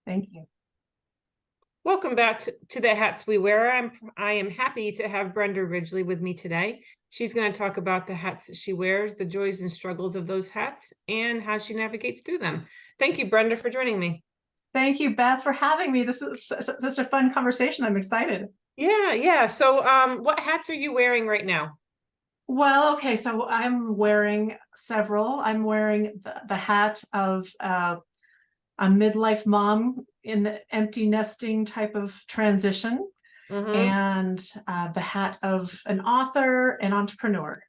Thank you. Welcome back to the Hats We Wear. I am happy to have Brenda Ridgley with me today. She's going to talk about the hats that she wears, the joys and struggles of those hats, and how she navigates through them. Thank you, Brenda, for joining me. Thank you, Beth, for having me. This is such a fun conversation. I'm excited. Yeah. So, what hats are you wearing right now? Well, okay, so I'm wearing several. I'm wearing the hat of a midlife mom in the empty nesting type of transition, Mm-hmm. and the hat of an author and entrepreneur.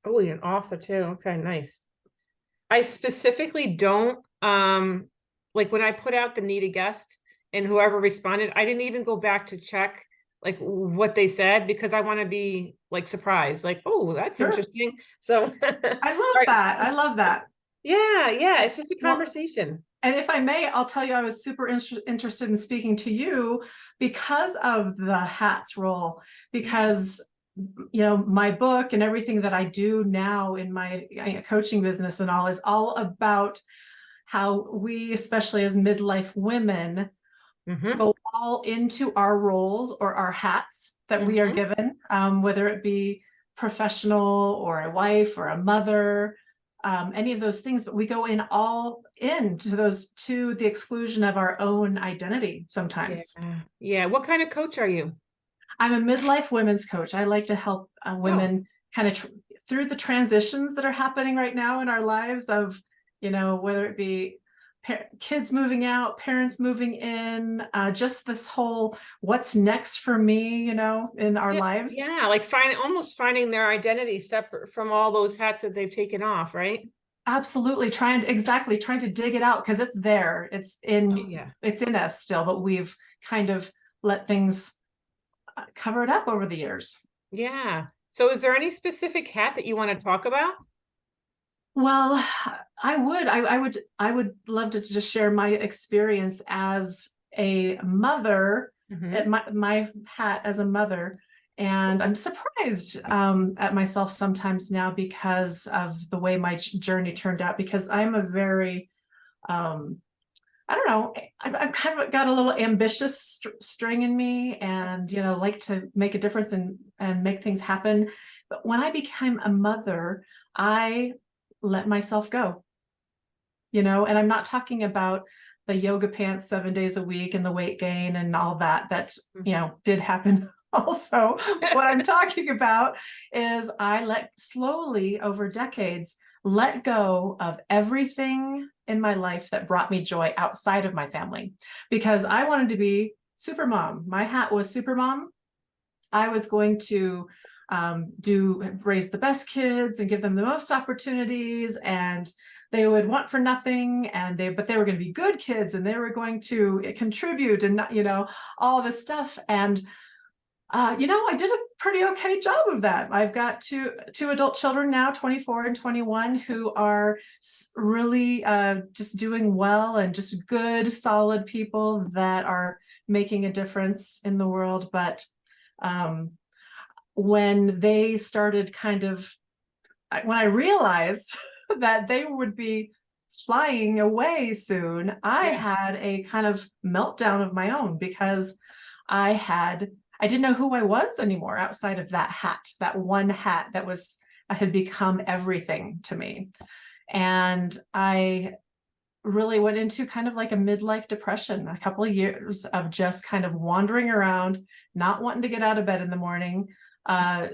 Oh, you're an author too. Okay, nice. I specifically don't like when I put out the need a guest and whoever responded, I didn't even go back to check like what they said because I want to be like surprised, like, oh, that's Sure. interesting. So all I love right. that. I love that. Yeah, it's just a Well, conversation. and if I may, I'll tell you, I was super interested in speaking to you because of the hats role, Yeah. because my book and everything that I do now in my coaching business and all is all about how we, especially as midlife women, Mm-hmm. go all into our roles or our hats that we are Mm-hmm. given, whether it be professional or a wife or a mother, any of those things, but we go in all into those to the exclusion of our own identity Yeah. sometimes. Yeah. What kind of coach are you? I'm a midlife women's coach. I like to help Oh, women kind of through the transitions that are happening right now in our lives of, whether it be kids moving out, parents moving in, just this whole what's next for me, in our yeah, lives. yeah, like almost finding their identity separate from all those hats that they've taken off, right? Absolutely trying to dig it out because it's there. Oh, yeah. It's in us still, but we've kind of let things cover it up over the years. Yeah. So is there any specific hat that you want to talk about? Well, I would love to just share my experience as a mother, at Mm-hmm. my hat as a mother. And I'm surprised at myself sometimes now because of the way my journey turned out, because I'm a very, I don't know, I've kind of got a little ambitious string in me and, like to make a difference and make things happen. But when I became a mother, I let myself go, and I'm not talking about the yoga pants 7 days a week and the weight gain and all that, did happen also. What I'm talking about is I let slowly over decades let go of everything in my life that brought me joy outside of my family because I wanted to be super mom. My hat was super mom. I was going to raise the best kids and give them the most opportunities, and they would want for nothing, but they were going to be good kids and they were going to contribute and not, all this stuff. And I did a pretty okay job of that. I've got two adult children now, 24 and 21, who are really just doing well and just good, solid people that are making a difference in the world. But um, when they started when I realized that they would be flying away soon, I Yeah. had a kind of meltdown of my own because I didn't know who I was anymore outside of that one hat that had become everything to me. And I really went into kind of like a midlife depression, a couple of years of just kind of wandering around, not wanting to get out of bed in the morning, uh,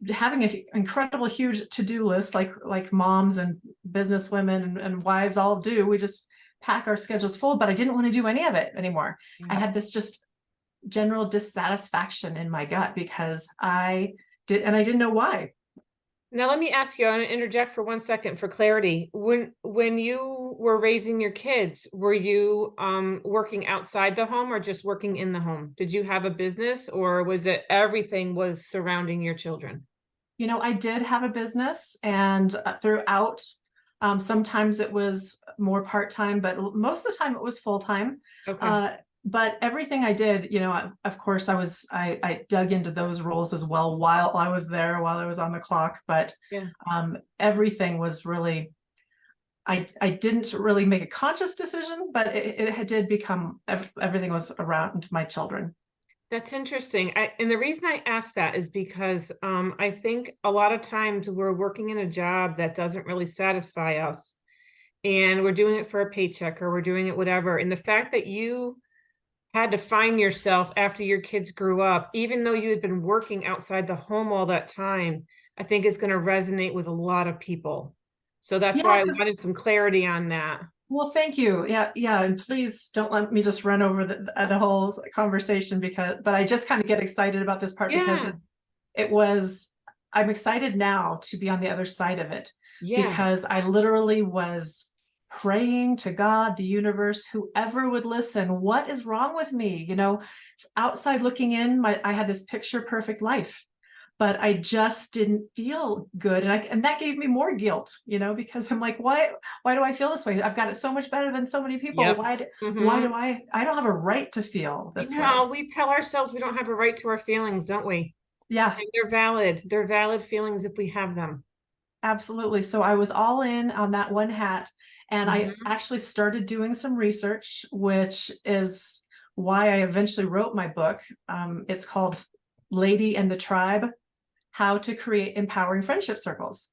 having an incredible huge to-do list like moms and business women and wives all do. We just pack our schedules full, but I didn't want to do any of it anymore. I Yeah. had this just general dissatisfaction in my gut because I didn't know why. Now let me ask you, I want to interject for 1 second for clarity. When you were raising your kids, were you working outside the home or just working in the home? Did you have a business or was it everything was surrounding your children? I did have a business, and throughout, sometimes it was more part-time, but most of the time it was full-time. Okay. Uh, but everything I did, of course, I dug into those roles as well while I was there, while I was on the clock. But Yeah. everything was really I didn't really make a conscious decision, but it did become, everything was around my children. That's interesting. And the reason I ask that is because I think a lot of times we're working in a job that doesn't really satisfy us, and we're doing it for a paycheck, or we're doing it whatever. And the fact that you had to find yourself after your kids grew up, even though you had been working outside the home all that time, I think is going to resonate with a lot of people. So that's Yeah, why I because, wanted some clarity on that. well, thank you. Yeah, yeah, and please don't let me just run over the whole conversation, because, but I just kind of get excited about this part because Yeah. it was, I'm excited now to be on the other side of it, Yeah. because I literally was praying to God, the universe, whoever would listen, what is wrong with me? You know, outside looking in, I had this picture perfect life, but I just didn't feel good. And that gave me more guilt, you know, because I'm like, why do I feel this way? I've got it so much better than so many people. Yep. Why do I don't have a right to feel You this way? know, we tell ourselves we don't have a right to our feelings, don't we? Yeah, And they're valid. They're valid feelings if we have them. absolutely. So I was all in on that one hat, and I Mhm. actually started doing some research, which is why I eventually wrote my book. It's called Lady and the Tribe: How to Create Empowering Friendship Circles.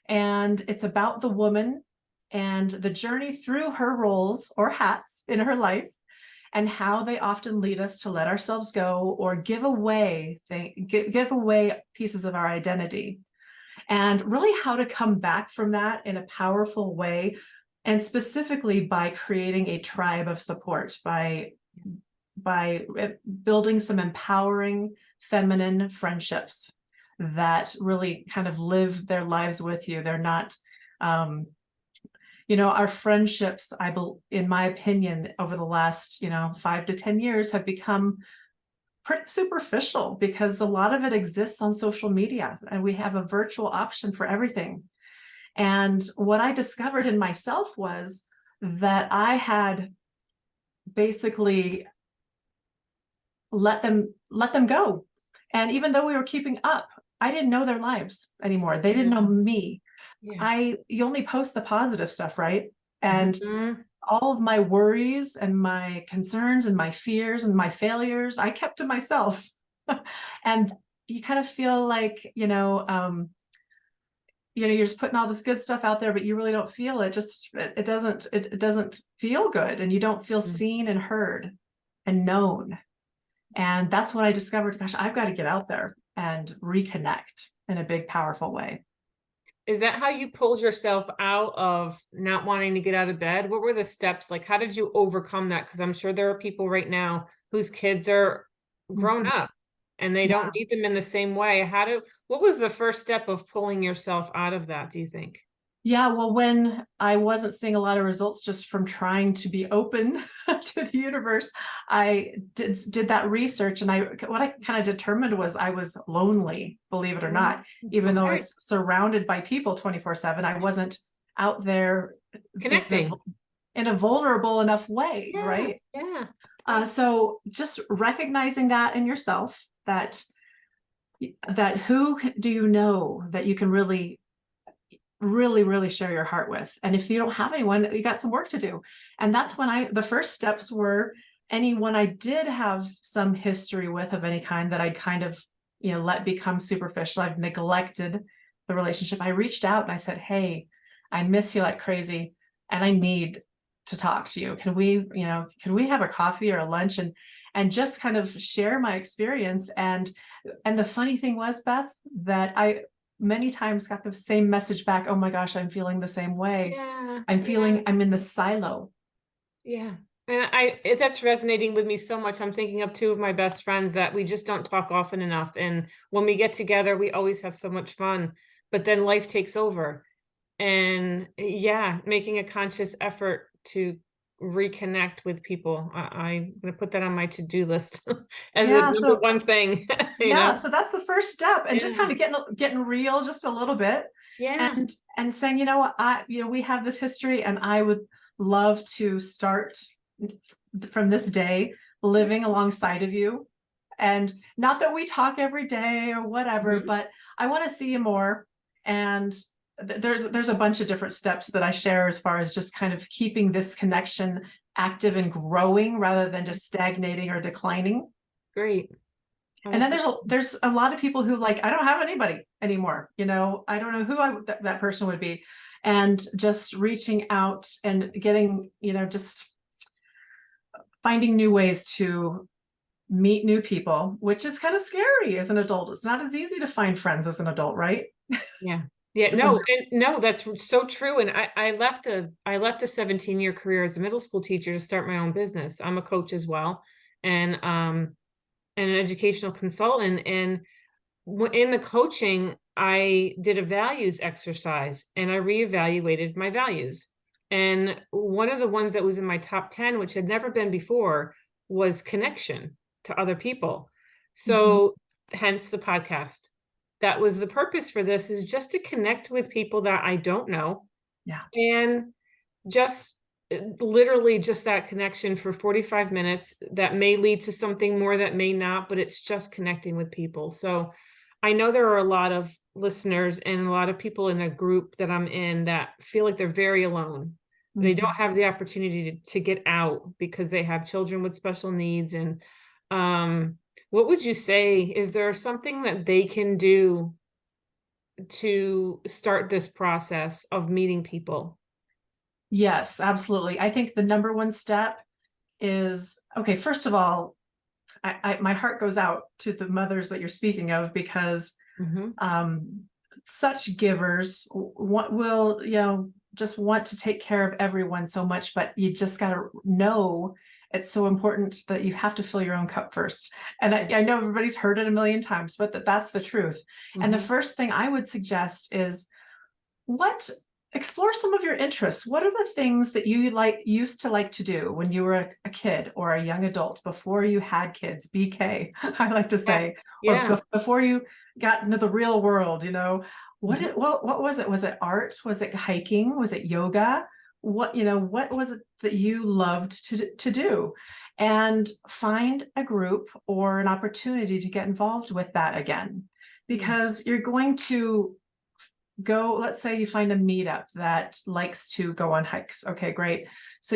And it's about the woman and the journey through her roles or hats in her life, and how they often lead us to let ourselves go or give away pieces of our identity, and really how to come back from that in a powerful way, and specifically by creating a tribe of support, by building some empowering feminine friendships that really kind of live their lives with you. They're not, you know, our friendships, in my opinion, over the last, 5 to 10 years have become pretty superficial, because a lot of it exists on social media and we have a virtual option for everything. And what I discovered in myself was that I had basically let them go. And even though we were keeping up, I didn't know their lives anymore. They didn't know Yeah. me. Yeah. You only post the positive stuff, right? And Mhm. all of my worries and my concerns and my fears and my failures, I kept to myself. And you kind of feel like, you're just putting all this good stuff out there, but you really don't feel it. It doesn't feel good, and you don't feel Mm. seen and heard and known. And that's when I discovered, gosh, I've got to get out there and reconnect in a big, powerful way. Is that how you pulled yourself out of not wanting to get out of bed? What were the steps? Like, how did you overcome that? Because I'm sure there are people right now whose kids are grown Mhm. up and they don't Yeah. need them in the same way. What was the first step of pulling yourself out of that, do you think? Yeah, well, when I wasn't seeing a lot of results just from trying to be open to the universe, I did that research, and what I kind of determined was I was lonely, believe it or Mm. not. Even though I Okay. was surrounded by people 24/7, I wasn't out there in a, Connecting. in a vulnerable enough way, Yeah. right? Yeah. Right. So just recognizing that in yourself, that who do you know that you can really really really share your heart with, and if you don't have anyone, you got some work to do. And that's when the first steps were, anyone I did have some history with of any kind that I'd kind of let become superficial, I've neglected the relationship, I reached out and I said, hey, I miss you like crazy, and I need to talk to you. Can we have a coffee or a lunch, and just kind of share my experience. And the funny thing was, Beth, that I many times got the same message back. Oh my gosh, I'm feeling the same way. Yeah. I'm Yeah. feeling I'm in the silo. Yeah. And that's resonating with me so much. I'm thinking of two of my best friends that we just don't talk often enough. And when we get together, we always have so much fun, but then life takes over. And yeah, making a conscious effort to reconnect with people. I'm going to put that on my to-do list as a Yeah, number so one thing, you know? so that's the first step, and just Yeah. kind of getting real just a little bit, Yeah. and saying, we have this history, and I would love to start from this day living alongside of you. And not that we talk every day or whatever, Mhm. but I want to see you more. And there's a bunch of different steps that I share as far as just kind of keeping this connection active and growing rather than just stagnating or declining. Great. And then there's a lot of people who like, I don't have anybody anymore. You know, I don't know who that person would be. And just reaching out and getting, you know, just finding new ways to meet new people, which is kind of scary as an adult. It's not as easy to find friends as an adult, right? Yeah. Yeah, no, that's so true. And I left a 17-year career as a middle school teacher to start my own business. I'm a coach as well, and an educational consultant. And in the coaching, I did a values exercise and I reevaluated my values. And one of the ones that was in my top 10, which had never been before, was connection to other people. So hence the podcast. That was the purpose for this, is just to connect with people that I don't know. Yeah. And just literally just that connection for 45 minutes that may lead to something more, that may not, but it's just connecting with people. So I know there are a lot of listeners and a lot of people in a group that I'm in that feel like they're very alone. They don't have the opportunity to get out because they have children with special needs. And what would you say, is there something that they can do to start this process of meeting people? Yes, absolutely. I think the number one step is, okay, first of all, my heart goes out to the mothers that you're speaking of, because such givers will, you know, just want to take care of everyone so much, but you just got to know it's so important that you have to fill your own cup first. And I know everybody's heard it a million times, but that's the truth. And the first thing I would suggest is explore some of your interests. What are the things that you used to like to do when you were a kid or a young adult, before you had kids, BK, I like to say, or before you got into the real world, you know, what was it? Was it art? Was it hiking? Was it yoga? What was it that you loved to do? And find a group or an opportunity to get involved with that again, because you're going to go, let's say you find a meetup that likes to go on hikes. Okay, great. So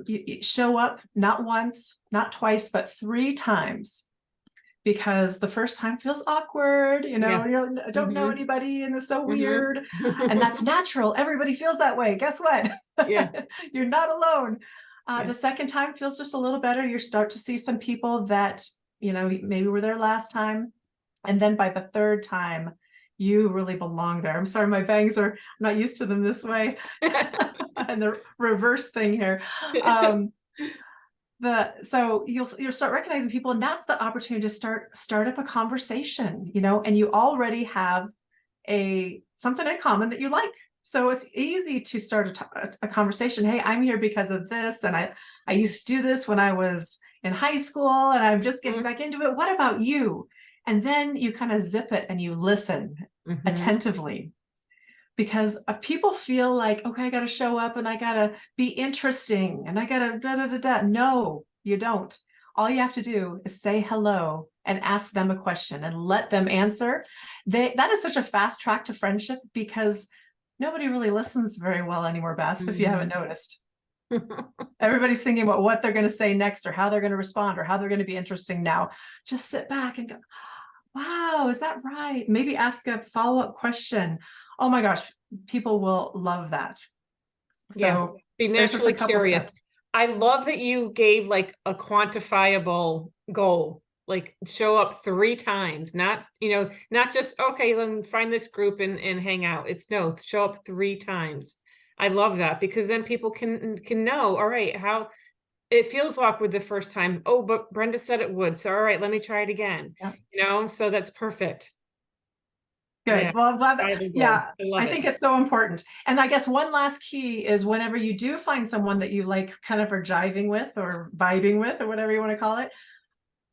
you show up not once, not twice, but 3 times, because the first time feels awkward, you know, you don't know anybody and it's so weird. And that's natural. Everybody feels that way. Guess what? You're not alone. The second time feels just a little better. You start to see some people that, you know, maybe were there last time. And then by the third time, you really belong there. I'm sorry, my bangs I'm not used to them this way. And the reverse thing here. So you'll start recognizing people, and that's the opportunity to start up a conversation, you know, and you already have something in common that you like. So it's easy to start a conversation. Hey, I'm here because of this, and I used to do this when I was in high school, and I'm just getting back into it. What about you? And then you kind of zip it and you listen attentively. Because people feel like, okay, I got to show up and I got to be interesting and I got to da da da da. No, you don't. All you have to do is say hello and ask them a question and let them answer. That is such a fast track to friendship, because nobody really listens very well anymore, Beth, if you haven't noticed. Everybody's thinking about what they're going to say next, or how they're going to respond, or how they're going to be interesting now. Just sit back and go, wow, is that right? Maybe ask a follow-up question. Oh my gosh, people will love that. So be naturally curious. Steps. I love that you gave like a quantifiable goal, like show up 3 times, not just, okay, then find this group and hang out. It's no, show up 3 times. I love that, because then people can know, all right, how it feels awkward the first time. Oh, but Brenda said it would. So, all right, let me try it again. You know, so that's perfect. Good. Yeah. Well, I'm glad that, I think it's so important. And I guess one last key is, whenever you do find someone that you like kind of are jiving with or vibing with, or whatever you want to call it,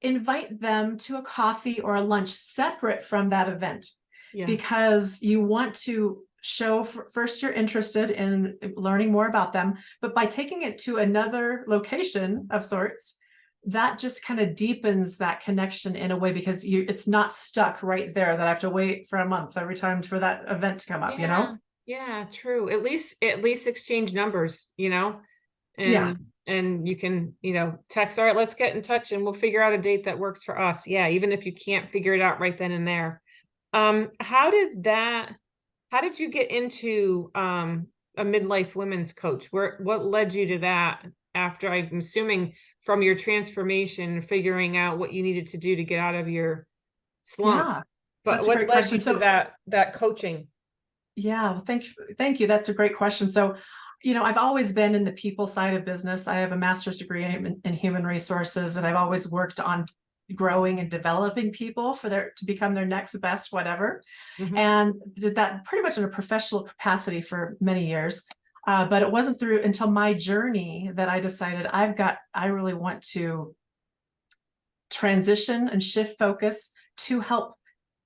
invite them to a coffee or a lunch separate from that event, because you want to show first you're interested in learning more about them, but by taking it to another location of sorts, that just kind of deepens that connection in a way, because it's not stuck right there that I have to wait for a month every time for that event to come up, you know? Yeah, true. At least exchange numbers, you know, Yeah, and you can, you know, text, all right, let's get in touch and we'll figure out a date that works for us. Yeah, even if you can't figure it out right then and there. How did you get into a midlife women's coach? What led you to that after, I'm assuming, from your transformation, figuring out what you needed to do to get out of your slump? yeah, But that's a what great led question. you to So that coaching? yeah, well, thank you. That's a great question. So, I've always been in the people side of business. I have a master's degree in human resources, and I've always worked on growing and developing people for their to become their next best whatever, Hmm. and did that pretty much in a professional capacity for many years. But it wasn't through until my journey that I decided I really want to transition and shift focus to help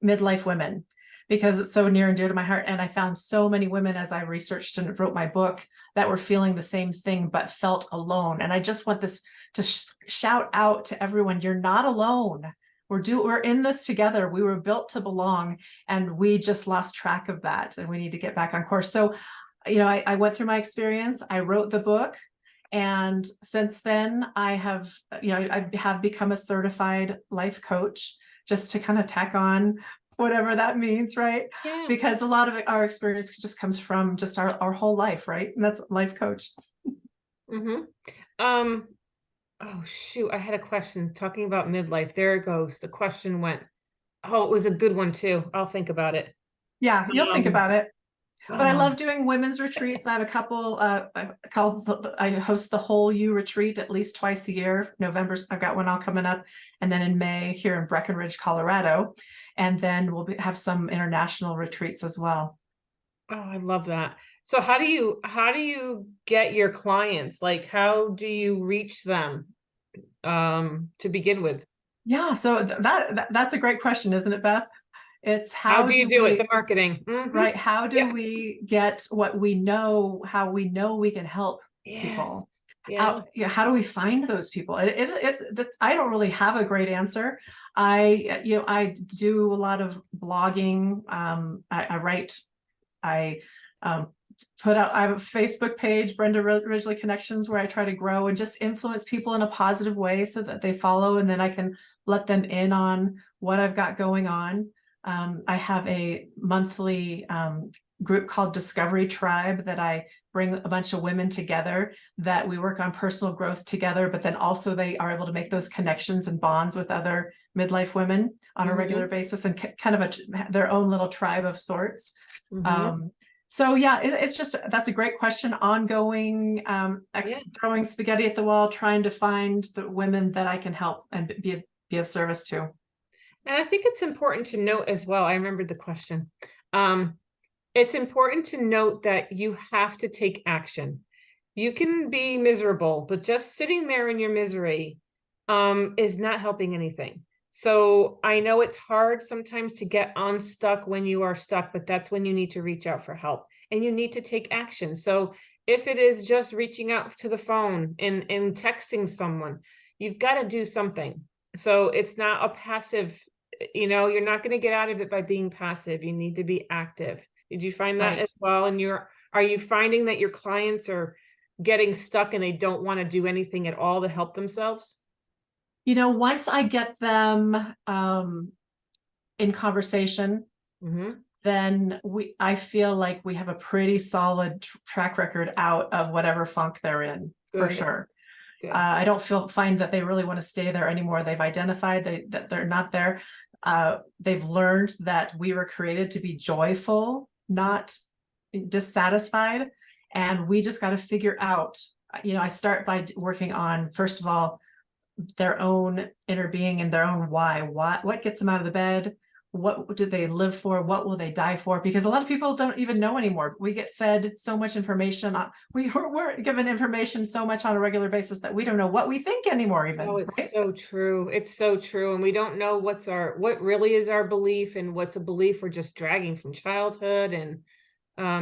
midlife women because it's so near and dear to my heart. And I found so many women as I researched and wrote my book that were feeling the same thing but felt alone. And I just want this to shout out to everyone: you're not alone. We're in this together. We were built to belong, and we just lost track of that, and we need to get back on course. So, I went through my experience. I wrote the book. And since then, I have become a certified life coach, just to kind of tack on whatever that means, right? Yeah. Because a lot of our experience just comes from just our whole life, right? And that's life coach. Hmm. Um, oh shoot, I had a question talking about midlife. There it goes. The question went. Oh, it was a good one too. I'll think about it. Yeah, you'll think Um, about it. But I oh, love doing women's retreats. I have a couple. I host the Whole You retreat at least twice a year. November's I've got one all coming up, and then in May here in Breckenridge, Colorado, and then have some international retreats as well. oh, I love that. So how do you get your clients? Like how do you reach them to begin with? Yeah, so that's a great question, isn't it, Beth? It's How how do you do do it? The we marketing. Hmm. right? How do Yeah. we get what we know? How we know we can help Yes. people? Yeah. How do we find those people? I don't really have a great answer. I do a lot of blogging. I write. I um, put out. I have a Facebook page, Brenda Ridgley Connections, where I try to grow and just influence people in a positive way so that they follow, and then I can let them in on what I've got going on. I have a monthly group called Discovery Tribe that I bring a bunch of women together that we work on personal growth together, but then also they are able to make those connections and bonds with other midlife women on a regular Hmm. basis and kind of their own little tribe of sorts. Hmm. Um, so yeah, it's just that's a great question. Ongoing, Yeah. throwing spaghetti at the wall, trying to find the women that I can help and be of service to. And I think it's important to note as well. I remembered the question. Um, it's important to note that you have to take action. You can be miserable, but just sitting there in your misery is not helping anything. So I know it's hard sometimes to get unstuck when you are stuck, but that's when you need to reach out for help and you need to take action. So if it is just reaching out to the phone and texting someone, you've got to do something. So it's not a passive, you're not going to get out of it by being passive. You need to be active. Did you find that Right. as well? And are you finding that your clients are getting stuck and they don't want to do anything at all to help themselves? Once I get them in conversation, Hmm. then I feel like we have a pretty solid track record out of whatever funk they're in, for Good, sure. good. I don't find that they really want to stay there anymore. They've identified that they're not there. They've learned that we were created to be joyful, not dissatisfied. And we just got to figure out, I start by working on, first of all, their own inner being and their own why. What gets them out of the bed? What do they live for? What will they die for? Because a lot of people don't even know anymore. We get fed so much information. We're given information so much on a regular basis that we don't know what we think anymore, Oh, even, it's right? so true. It's so true. And we don't know what really is our belief and what's a belief we're just dragging from childhood. And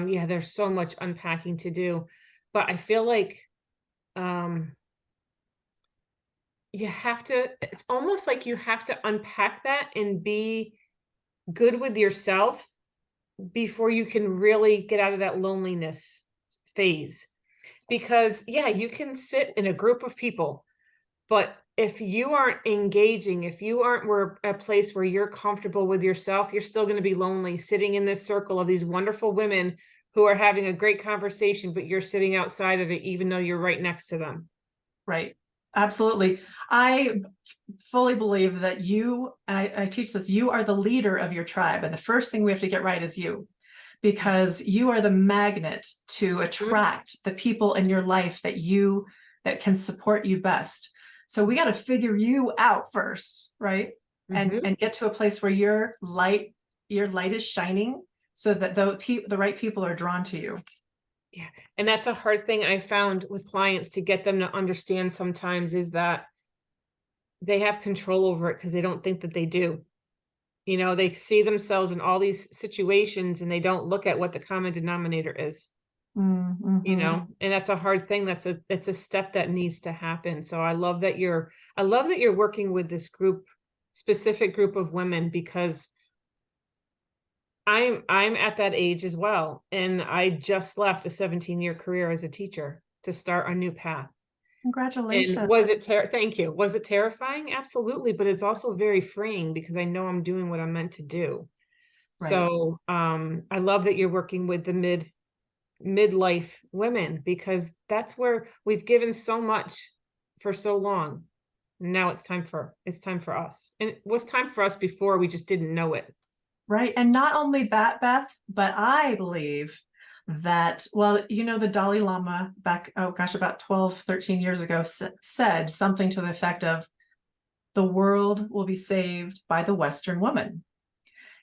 yeah, there's so much unpacking to do. But I feel like um it's almost like you have to unpack that and be good with yourself before you can really get out of that loneliness phase. Because yeah, you can sit in a group of people, but if you aren't engaging, if you aren't where a place where you're comfortable with yourself, you're still going to be lonely sitting in this circle of these wonderful women who are having a great conversation, but you're sitting outside of it, even though you're right next to them. Right. Absolutely. I fully believe that you, and I teach this, you are the leader of your tribe. And the first thing we have to get right is you, because you are the magnet to attract the people in your life that can support you best. So we got to figure you out first, right? And get to a place where your light is shining so that the right people are drawn to you. Yeah. And that's a hard thing I found with clients to get them to understand sometimes, is that they have control over it because they don't think that they do. You know, they see themselves in all these situations and they don't look at what the common denominator is. You know, and that's a hard thing. It's a step that needs to happen. So I love that you're working with this specific group of women, because I'm at that age as well. And I just left a 17-year career as a teacher to start a new path. Congratulations. And thank you. Was it terrifying? Absolutely. But it's also very freeing because I know I'm doing what I'm meant to do. Right. So I love that you're working with the midlife women, because that's where we've given so much for so long. Now it's time for us. And it was time for us before, we just didn't know it. Right. And not only that, Beth, but I believe that, well, the Dalai Lama back, oh gosh, about 12, 13 years ago said something to the effect of, the world will be saved by the Western woman.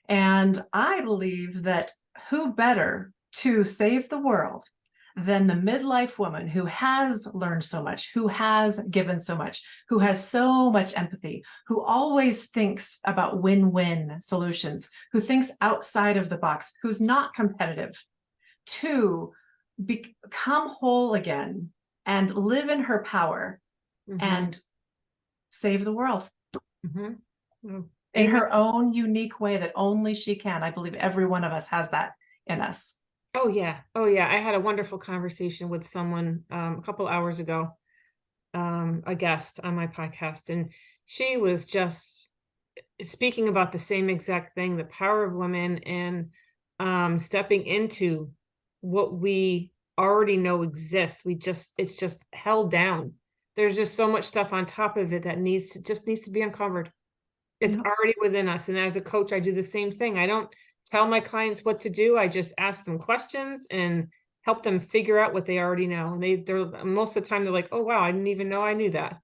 And I believe that who better to save the world than the midlife woman who has learned so much, who has given so much, who has so much empathy, who always thinks about win-win solutions, who thinks outside of the box, who's not competitive, to become whole again and live in her power and save the world in her own unique way that only she can. I believe every one of us has that in us. Oh yeah. I had a wonderful conversation with someone a couple hours ago, a guest on my podcast, and she was just speaking about the same exact thing, the power of women, and stepping into what we already know exists. It's just held down. There's just so much stuff on top of it that needs to be uncovered. It's already within us. And as a coach, I do the same thing. I don't tell my clients what to do. I just ask them questions and help them figure out what they already know. And they're most of the time they're like, oh wow, I didn't even know I knew that.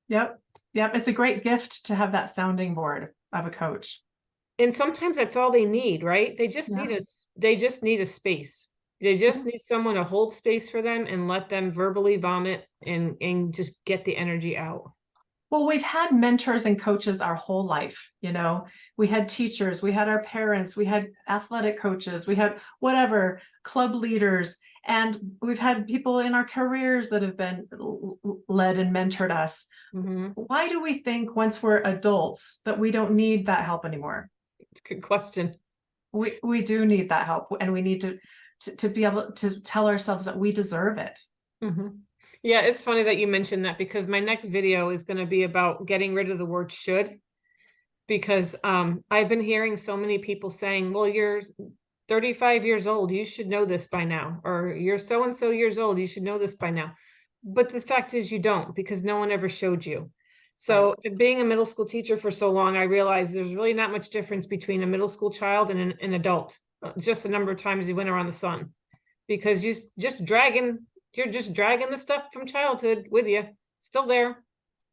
Yep. It's a great gift to have that sounding board of a coach. And sometimes that's all they need, right? They just need a space. They just need someone to hold space for them and let them verbally vomit and just get the energy out. Well, we've had mentors and coaches our whole life. We had teachers, we had our parents, we had athletic coaches, we had whatever, club leaders, and we've had people in our careers that have been led and mentored us. Why do we think once we're adults that we don't need that help anymore? Good question. We do need that help, and we need to be able to tell ourselves that we deserve it. Yeah, it's funny that you mentioned that, because my next video is going to be about getting rid of the word should, because I've been hearing so many people saying, well, you're 35 years old, you should know this by now, or you're so-and-so years old, you should know this by now. But the fact is you don't, because no one ever showed you. So being a middle school teacher for so long, I realized there's really not much difference between a middle school child and an adult. Just the number of times you went around the sun, because you're just dragging the stuff from childhood with you, still there,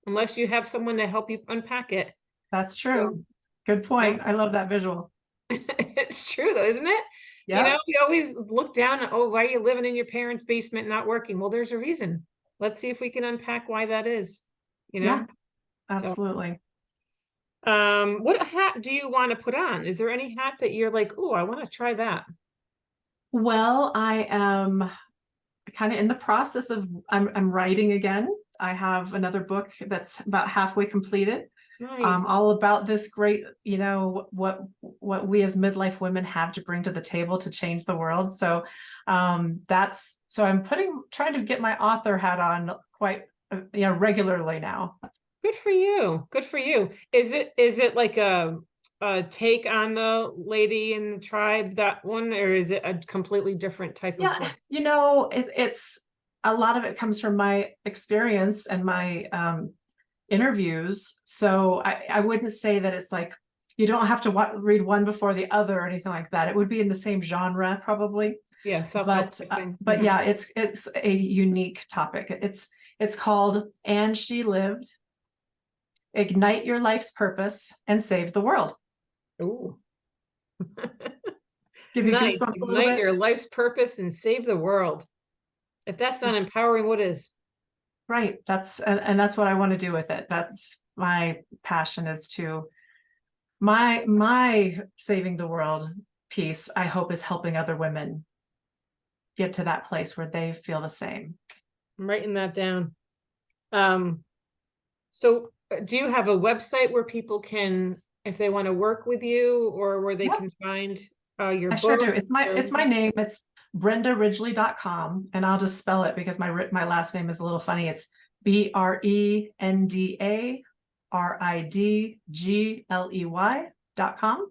unless you have someone to help you unpack it. That's true. Good point. I love that visual. It's true though, isn't it? Yeah. You always look down at, oh, why are you living in your parents' basement, not working? Well, there's a reason. Let's see if we can unpack why that is. Yeah, absolutely. So, what hat do you want to put on? Is there any hat that you're like, oh, I want to try that? Well, I am kind of in the process of, I'm writing again. I have another book that's about halfway completed. Nice. all about this great, what we as midlife women have to bring to the table to change the world. So so I'm trying to get my author hat on quite regularly now. Good for you. Good for you. Is it like a take on the Lady in the Tribe, that one, or is it a completely different type of Yeah, book? it's a lot of it comes from my experience and my interviews. So I wouldn't say that it's like you don't have to read one before the other or anything like that. It would be in the same genre probably, Yeah, self-help but thing. yeah, it's a unique topic. It's called "And She Lived: Ignite Your Life's Purpose and Save the World." Ooh, Give you nice. goosebumps a little Ignite bit. your life's purpose and save the world. If that's not empowering, what is? Right. And that's what I want to do with it. That's my passion, is to my saving the world piece, I hope, is helping other women get to that place where they feel the same. I'm writing that down. Um, so do you have a website where people can, if they want to work with you, or where they Yep, can find your I sure do. book? It's my name. It's BrendaRidgley.com, and I'll just spell it because my last name is a little funny. It's BrendaRidgley.com.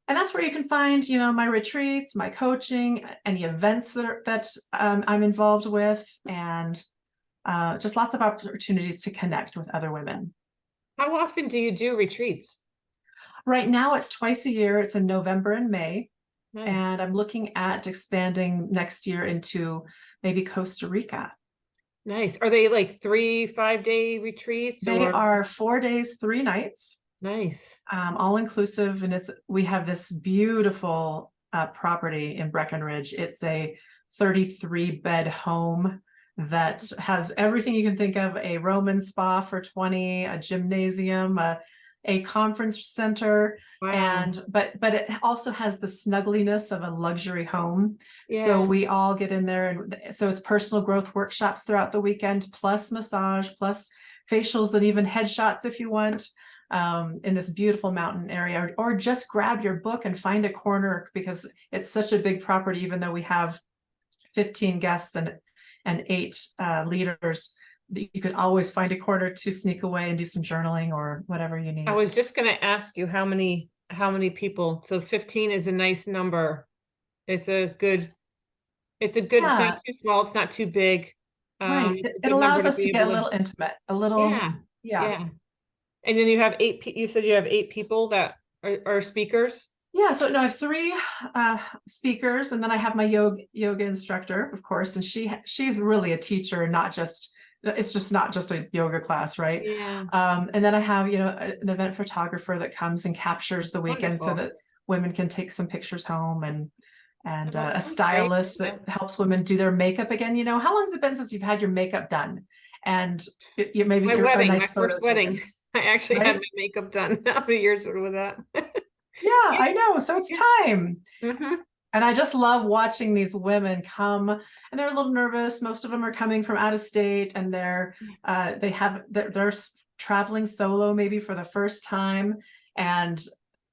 And that's where you can find, my retreats, my coaching, any events that I'm involved with, and just lots of opportunities to connect with other women. How often do you do retreats? Right now, it's twice a year. It's in November and May, Nice. and I'm looking at expanding next year into maybe Costa Rica. Nice. Are they like 3 5-day retreats, They or? are 4 days, 3 nights, Nice. all inclusive, and we have this beautiful property in Breckenridge. It's a 33-bed home that has everything you can think of: a Roman spa for 20, a gymnasium, a conference center, Wow. and but it also has the snuggliness of a luxury home. So Yeah. we all get in there, and so it's personal growth workshops throughout the weekend, plus massage, plus facials, and even headshots if you want, in this beautiful mountain area. Or just grab your book and find a corner, because it's such a big property. Even though we have 15 guests and 8 leaders, you could always find a corner to sneak away and do some journaling or whatever you I need. was just going to ask you how many people. So 15 is a nice number. It's a good, it's not Yeah, too small, it's not too big. right. It's a It good number allows to us be to get able a to. little intimate, a little, Yeah. yeah. Yeah. And then you have you said you have 8 people that are speakers. Yeah, so no, I have 3 speakers, and then I have my yoga instructor, of course, and she's really a teacher, not just it's just not just a yoga class, right? Yeah. And then I have, an event photographer that comes and captures the weekend so Wonderful. that women can take some pictures home, and That a sounds great. stylist Yeah. that helps women do their makeup again. How long has it been since you've had your makeup done and you maybe My a wedding, my nice photo first wedding. taken, I actually had right? my makeup done. How many years was that? Yeah, I know. So it's Yeah. time. Hmm. And I just love watching these women come, and they're a little nervous. Most of them are coming from out of state, and they're traveling solo maybe for the first time, and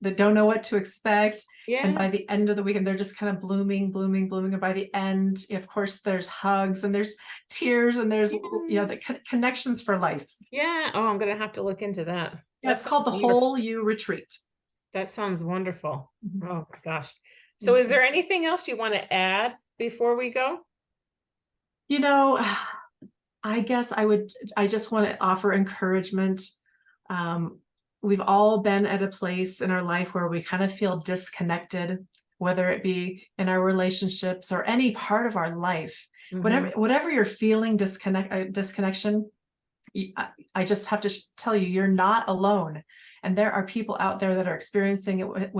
they don't know what to expect. And Yeah. by the end of the weekend, they're just kind of blooming, blooming, blooming. And by the end, of course, there's hugs and there's tears and there's Yeah. the connections for life. Yeah. Oh, I'm gonna have to look into that. Yeah, That it's sounds called the wonderful. Whole You Retreat. That sounds wonderful. Mhm. Oh my gosh. So is Mhm. there anything else you want to add before we go? You know, I guess I just want to offer encouragement. Um, we've all been at a place in our life where we kind of feel disconnected, whether it be in our relationships or any part of our life. Hmm. Whatever you're feeling disconnection, I just have to tell you, you're not alone. And there are people out there that are experiencing it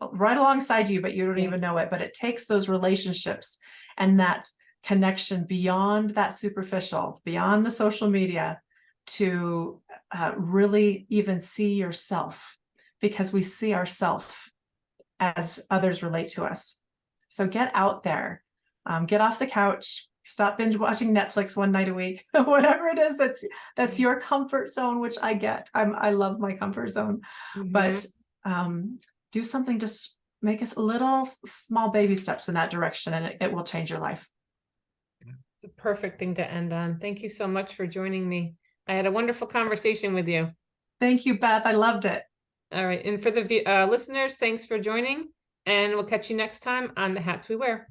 right alongside you, but you don't Yeah. even know it. But it takes those relationships and that connection beyond that superficial, beyond the social media, to really even see yourself, because we see ourselves as others relate to us. So get out there, get off the couch, stop binge watching Netflix one night a week, whatever it is that's your comfort zone, which I get. I love my comfort zone, but do something, just make a little small baby steps in that direction, and it will change your life. It's a perfect thing to end on. Thank you so much for joining me. I had a wonderful conversation with you. Thank you, Beth. I loved it. All right. And for the listeners, thanks for joining, and we'll catch you next time on The Hats We Wear.